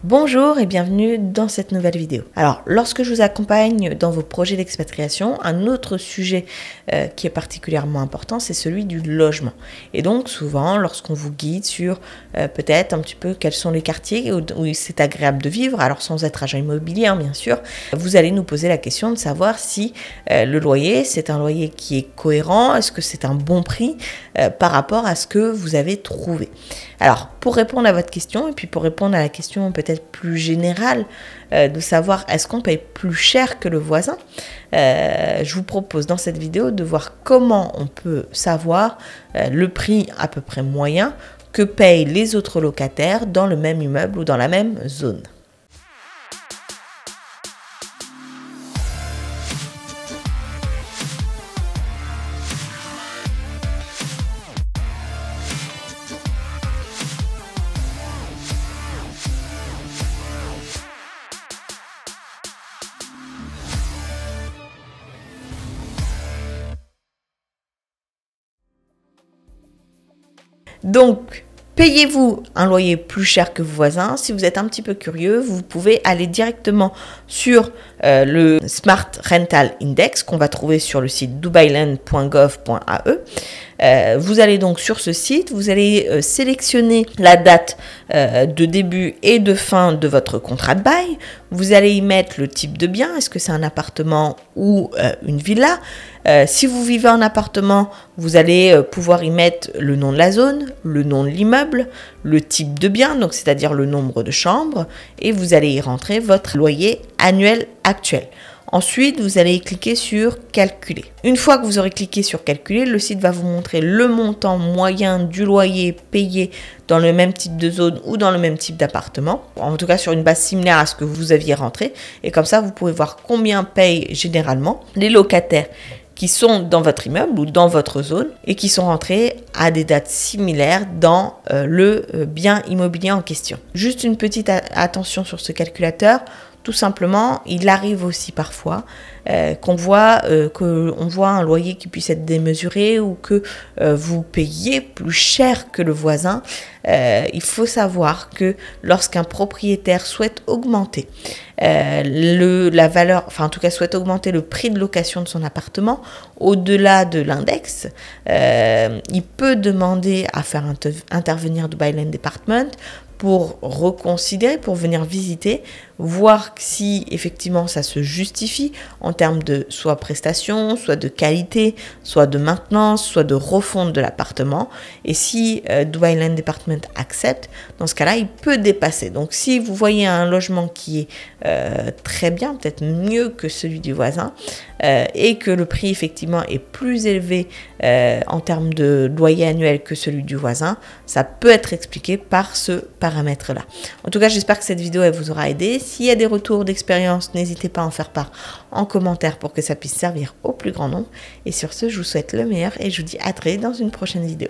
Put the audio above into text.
Bonjour et bienvenue dans cette nouvelle vidéo. Alors, lorsque je vous accompagne dans vos projets d'expatriation, un autre sujet qui est particulièrement important, c'est celui du logement. Et donc, souvent, lorsqu'on vous guide sur peut-être un petit peu quels sont les quartiers où c'est agréable de vivre, alors sans être agent immobilier, hein, bien sûr, vous allez nous poser la question de savoir si le loyer, c'est un loyer qui est cohérent, est-ce que c'est un bon prix par rapport à ce que vous avez trouvé. Alors, pour répondre à votre question, et puis pour répondre à la question peut-être plus générale de savoir est-ce qu'on paye plus cher que le voisin, je vous propose dans cette vidéo de voir comment on peut savoir le prix à peu près moyen que payent les autres locataires dans le même immeuble ou dans la même zone. Donc, payez-vous un loyer plus cher que vos voisins. Si vous êtes un petit peu curieux, vous pouvez aller directement sur le Smart Rental Index qu'on va trouver sur le site dubailand.gov.ae. Vous allez donc sur ce site, vous allez sélectionner la date de début et de fin de votre contrat de bail. Vous allez y mettre le type de bien, est-ce que c'est un appartement ou une villa. Si vous vivez en appartement, vous allez pouvoir y mettre le nom de la zone, le nom de l'immeuble, le type de bien, donc c'est-à-dire le nombre de chambres, et vous allez y rentrer votre loyer annuel actuel. Ensuite, vous allez cliquer sur « Calculer ». Une fois que vous aurez cliqué sur « Calculer », le site va vous montrer le montant moyen du loyer payé dans le même type de zone ou dans le même type d'appartement, en tout cas sur une base similaire à ce que vous aviez rentré. Et comme ça, vous pouvez voir combien payent généralement les locataires qui sont dans votre immeuble ou dans votre zone et qui sont rentrés à des dates similaires dans le bien immobilier en question. Juste une petite attention sur ce calculateur. Tout simplement, il arrive aussi parfois qu'on voit un loyer qui puisse être démesuré ou que vous payez plus cher que le voisin. Il faut savoir que lorsqu'un propriétaire souhaite augmenter la valeur, enfin en tout cas souhaite augmenter le prix de location de son appartement au-delà de l'index, il peut demander à faire intervenir Dubai Land Department pour reconsidérer, pour venir visiter, voir si effectivement ça se justifie en termes de soit prestation, soit de qualité, soit de maintenance, soit de refonte de l'appartement. Et si Dubai Land Department accepte, dans ce cas-là, il peut dépasser. Donc si vous voyez un logement qui est très bien, peut-être mieux que celui du voisin, et que le prix effectivement est plus élevé en termes de loyer annuel que celui du voisin, ça peut être expliqué par ce paramètre-là. En tout cas, j'espère que cette vidéo elle vous aura aidé. S'il y a des retours d'expérience, n'hésitez pas à en faire part en commentaire pour que ça puisse servir au plus grand nombre. Et sur ce, je vous souhaite le meilleur et je vous dis à très vite dans une prochaine vidéo.